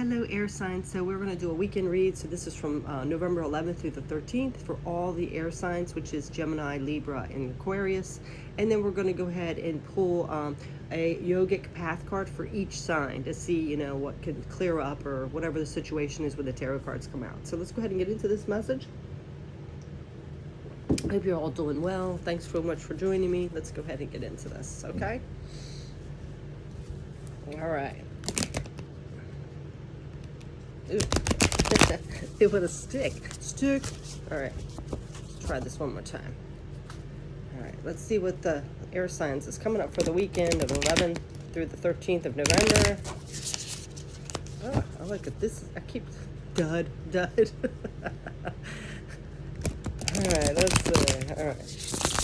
Hello, air signs. So we're going to do a weekend read. So this is from November 11th through the 13th for all the air signs, which is Gemini, Libra, and Aquarius. And then we're going to go ahead and pull a yogic path card for each sign to see, what can clear up or whatever the situation is when the tarot cards come out. So let's go ahead and get into this message. I hope you're all doing well. Thanks so much for joining me. Let's go ahead and get into this, okay? All right. Ooh. It with a stick. All right. Let's try this one more time. All right. Let's see what the air signs is coming up for the weekend of 11th through the 13th of November. Oh, I like it. I keep dud. All right. Let's see. All right.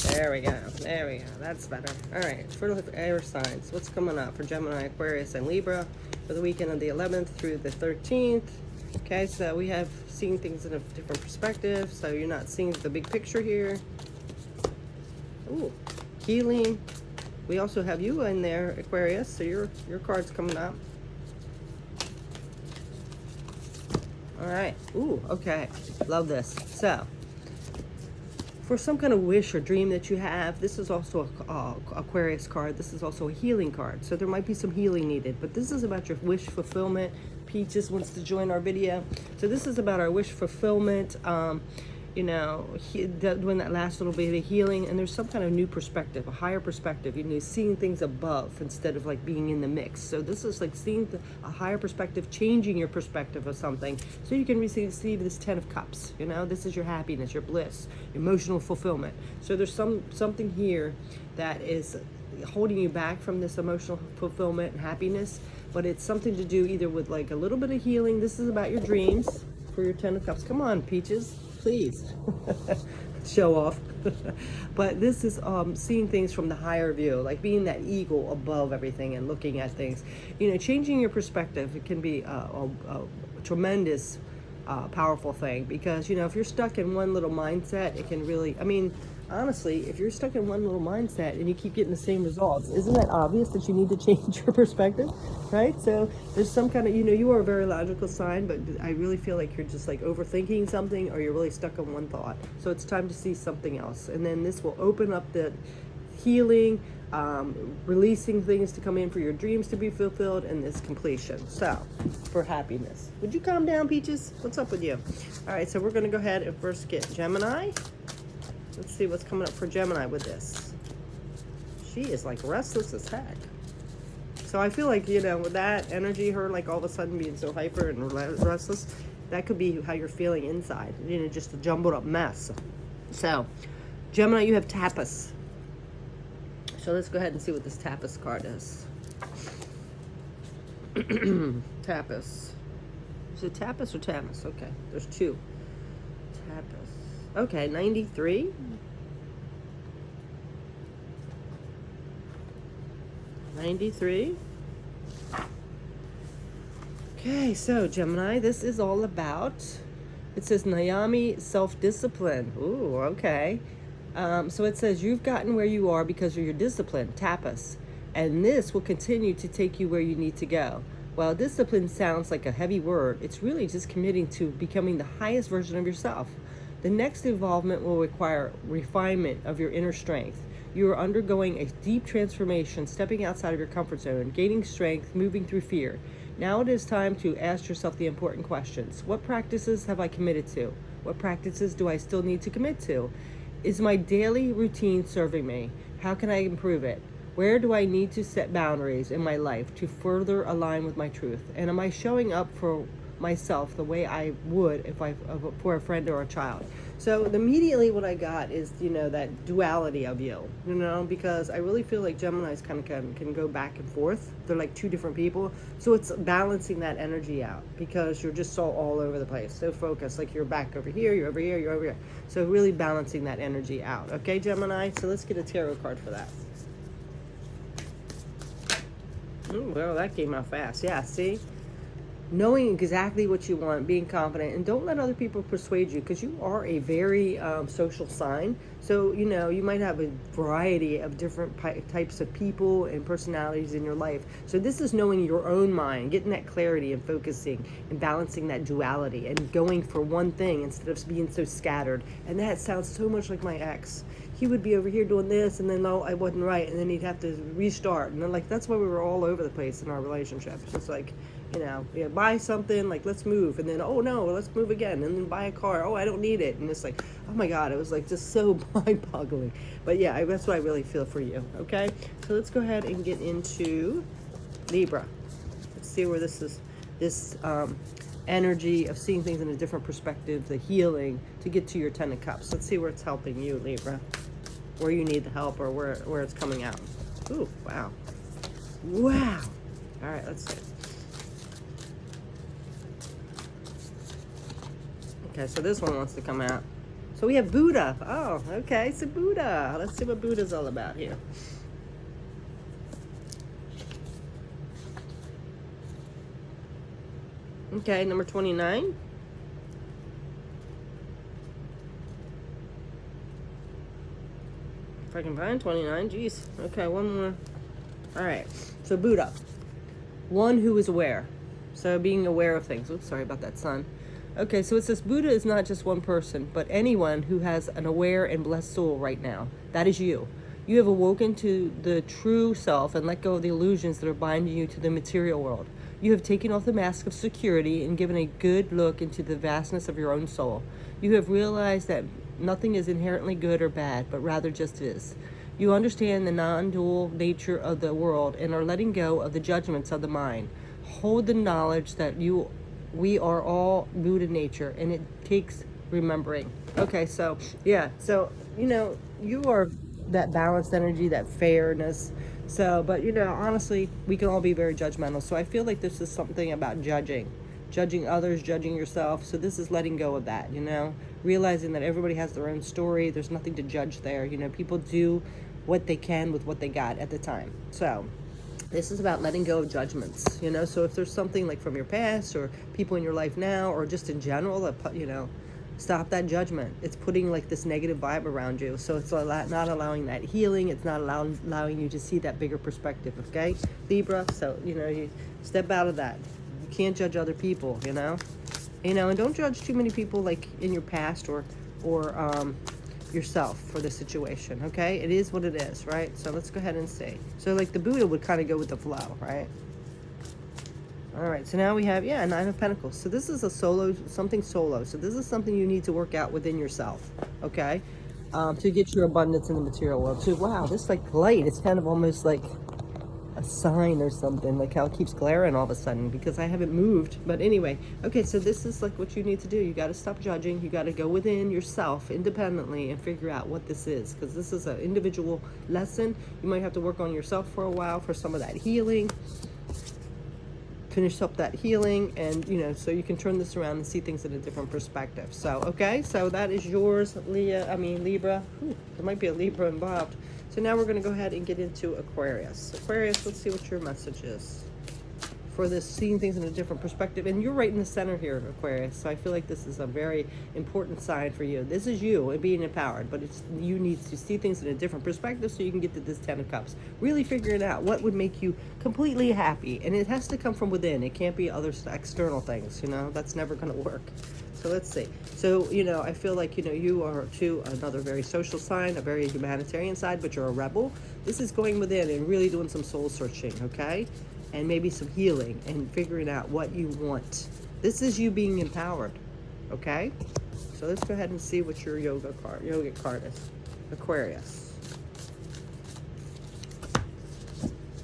There we go. That's better. All right. For the air signs, what's coming up for Gemini, Aquarius, and Libra for the weekend of the 11th through the 13th? Okay, so we have seen things in a different perspective, so you're not seeing the big picture here. Ooh, healing. We also have you in there, Aquarius, so your card's coming up. All right. Ooh, okay. Love this. So, for some kind of wish or dream that you have, this is also a Aquarius card. This is also a healing card. So there might be some healing needed, but this is about your wish fulfillment. Peaches wants to join our video. So this is about our wish fulfillment, doing that last little bit of healing, and there's some kind of new perspective, a higher perspective, seeing things above instead of like being in the mix. So this is like seeing a higher perspective, changing your perspective of something so you can receive this 10 of cups. This is your happiness, your bliss, emotional fulfillment. So there's something here that is holding you back from this emotional fulfillment and happiness, but it's something to do either with like a little bit of healing. This is about your dreams for your 10 of cups. Come on, Peaches, please. Show off. But this is seeing things from the higher view, like being that eagle above everything and looking at things. Changing your perspective, it can be a tremendous powerful thing, because if you're stuck in one little mindset, it can really, honestly, if you're stuck in one little mindset and you keep getting the same results, isn't that obvious that you need to change your perspective, right? So there's some kind of, you are a very logical sign, but I really feel like you're just like overthinking something, or you're really stuck on one thought. So it's time to see something else. And then this will open up the healing, releasing things to come in for your dreams to be fulfilled, and this completion. So for happiness, would you calm down, Peaches? What's up with you? All right, so we're going to go ahead and first get Gemini. Let's see what's coming up for Gemini with this. She is like restless as heck. So I feel like, with that energy, her like all of a sudden being so hyper and restless, that could be how you're feeling inside. Just a jumbled up mess. So Gemini, you have Tapas. So let's go ahead and see what this Tapas card is. Tapas. Is it Tapas or Tamas? Okay, there's two. Tapas. Okay, 93. 93. Okay, so Gemini, this is all about, it says Nayami self-discipline. Ooh, okay. So it says you've gotten where you are because of your discipline, Tapas, and this will continue to take you where you need to go. While discipline sounds like a heavy word, it's really just committing to becoming the highest version of yourself. The next involvement will require refinement of your inner strength. You are undergoing a deep transformation, stepping outside of your comfort zone, gaining strength, moving through fear. Now it is time to ask yourself the important questions. What practices have I committed to? What practices do I still need to commit to? Is my daily routine serving me? How can I improve it? Where do I need to set boundaries in my life to further align with my truth? And am I showing up for myself the way I would for a friend or a child? So immediately what I got is, that duality of you, because I really feel like Geminis kind of can go back and forth. They're like two different people. So it's balancing that energy out, because you're just so all over the place, so focused, like you're back over here, you're over here, you're over here. So really balancing that energy out. Okay, Gemini? So let's get a tarot card for that. Ooh, well, that came out fast. Yeah, see? Knowing exactly what you want, being confident, and don't let other people persuade you, because you are a very social sign. So, you know, you might have a variety of different types of people and personalities in your life. So this is knowing your own mind, getting that clarity and focusing and balancing that duality and going for one thing instead of being so scattered. And that sounds so much like my ex. He would be over here doing this, and then no, I wasn't right, and then he'd have to restart. And then, like, that's why we were all over the place in our relationship. It's just like, you know, yeah, buy something, like, let's move, and then, oh no, let's move again, and then buy a car, oh, I don't need it, and it's like, oh my God, it was like just so mind-boggling. But yeah, that's what I really feel for you. Okay, so let's go ahead and get into Libra. Let's see where this energy of seeing things in a different perspective, the healing to get to your Ten of Cups. Let's see where it's helping you, Libra, where you need the help or where it's coming out. Ooh, wow. Wow. All right, let's see. Okay, so this one wants to come out. So we have Buddha. Oh, okay, so Buddha. Let's see what Buddha's all about here. Okay, number 29. If I can find 29, geez. Okay, one more. All right, so Buddha. One who is aware. So being aware of things. Oops, sorry about that, sun. Okay, so it says Buddha is not just one person, but anyone who has an aware and blessed soul right now. That is you. You have awoken to the true self and let go of the illusions that are binding you to the material world. You have taken off the mask of security and given a good look into the vastness of your own soul. You have realized that nothing is inherently good or bad, but rather just is. You understand the non-dual nature of the world and are letting go of the judgments of the mind. Hold the knowledge that we are all Buddha nature, and it takes remembering. Okay, so yeah, so you know, you are that balanced energy, that fairness. So, but you know, honestly, we can all be very judgmental. So I feel like this is something about judging others, judging yourself. So this is letting go of that, you know, realizing that everybody has their own story. There's nothing to judge there. You know, people do what they can with what they got at the time. So this is about letting go of judgments, you know. So if there's something like from your past or people in your life now or just in general that, you know, stop that judgment. It's putting like this negative vibe around you. So it's not allowing that healing. It's not allowing you to see that bigger perspective, okay, Libra? So, you know, you step out of that. You can't judge other people, you know, and don't judge too many people like in your past or yourself for the situation, okay? It is what it is, right? So let's go ahead and see. So like the Buddha would kind of go with the flow, right? All right, so now we have, yeah, Nine of Pentacles. So this is a something solo. So this is something you need to work out within yourself, okay? To get your abundance in the material world. So wow, this like light, it's kind of almost like a sign or something, like how it keeps glaring all of a sudden because I haven't moved. But anyway, okay, so this is like what you need to do. You got to stop judging. You got to go within yourself independently and figure out what this is, because this is an individual lesson. You might have to work on yourself for a while for some of that healing, finish up that healing, and you know, so you can turn this around and see things in a different perspective. So okay, so that is yours, Libra. Ooh, there might be a Libra involved. So now we're going to go ahead and get into Aquarius. Aquarius, let's see what your message is for this, seeing things in a different perspective. And you're right in the center here, Aquarius. So I feel like this is a very important sign for you. This is you and being empowered, but it's you need to see things in a different perspective so you can get to this Ten of Cups. Really figuring out what would make you completely happy. And it has to come from within. It can't be other external things, you know. That's never going to work. So let's see. So, you know, I feel like, you know, you are too another very social sign, a very humanitarian side, but you're a rebel. This is going within and really doing some soul searching, okay? And maybe some healing and figuring out what you want. This is you being empowered, okay? So let's go ahead and see what your yogic card is. Aquarius.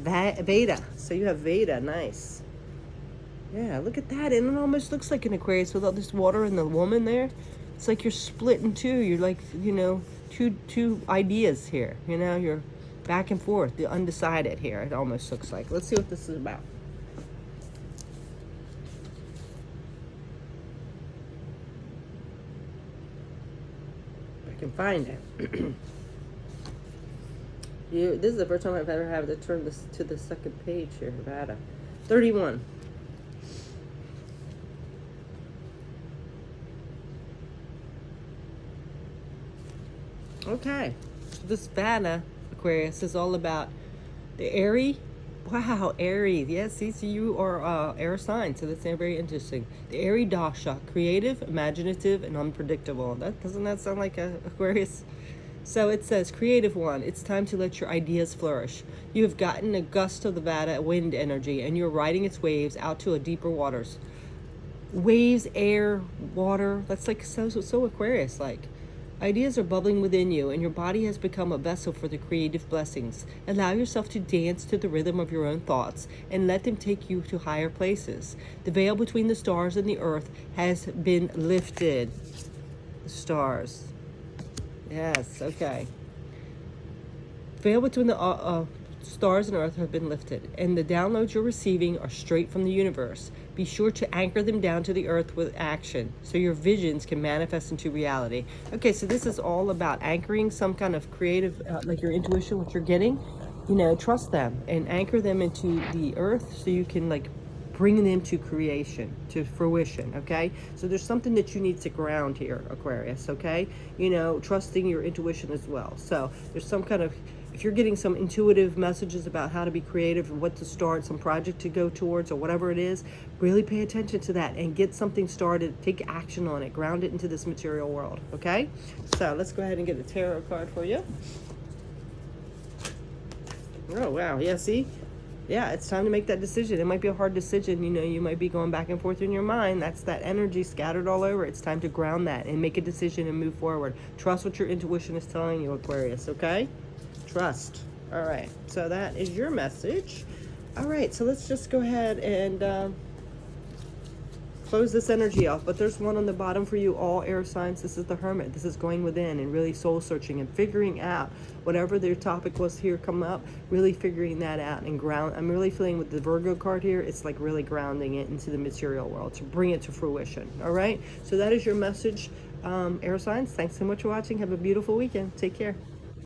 Veda. So you have Veda, nice. Yeah, look at that. And it almost looks like an Aquarius with all this water and the woman there. It's like you're split in two. You're like, you know, two ideas here. You know, you're back and forth, the undecided here, it almost looks like. Let's see what this is about. If I can find it. This is the first time I've ever had to turn this to the second page here, Nevada. 31. Okay. So this Vata, Aquarius, is all about the airy. Wow, Aries. Yes, see, so you are air sign, so that's very interesting. The airy dasha, creative, imaginative, and unpredictable. Doesn't that sound like a Aquarius? So it says, creative one, it's time to let your ideas flourish. You have gotten a gust of the Vata wind energy, and you're riding its waves out to a deeper waters. Waves, air, water, that's like so Aquarius like. Ideas are bubbling within you, and your body has become a vessel for the creative blessings. Allow yourself to dance to the rhythm of your own thoughts and let them take you to higher places. The veil between the stars and the earth has been lifted. The stars. Yes, okay. Veil between the stars and earth have been lifted, and the downloads you're receiving are straight from the universe. Be sure to anchor them down to the earth with action so your visions can manifest into reality. Okay, so this is all about anchoring some kind of creative, like your intuition, what you're getting. You know, trust them and anchor them into the earth so you can like bring them to creation, to fruition, okay? So there's something that you need to ground here, Aquarius, okay? You know, trusting your intuition as well. So there's some kind of, if you're getting some intuitive messages about how to be creative and what to start, some project to go towards or whatever it is, really pay attention to that and get something started, take action on it, ground it into this material world, okay? So let's go ahead and get a tarot card for you. Oh, wow, yeah, see? Yeah, it's time to make that decision. It might be a hard decision. You know, you might be going back and forth in your mind. That's that energy scattered all over. It's time to ground that and make a decision and move forward. Trust what your intuition is telling you, Aquarius, okay? Trust. All right, so that is your message. All right, so let's just go ahead and close this energy off. But there's one on the bottom for you, all air signs. This is the Hermit. This is going within and really soul searching and figuring out whatever their topic was here come up, really figuring that out and ground. I'm really feeling with the Virgo card here, it's like really grounding it into the material world to bring it to fruition. All right, so that is your message, air signs. Thanks so much for watching. Have a beautiful weekend. Take care.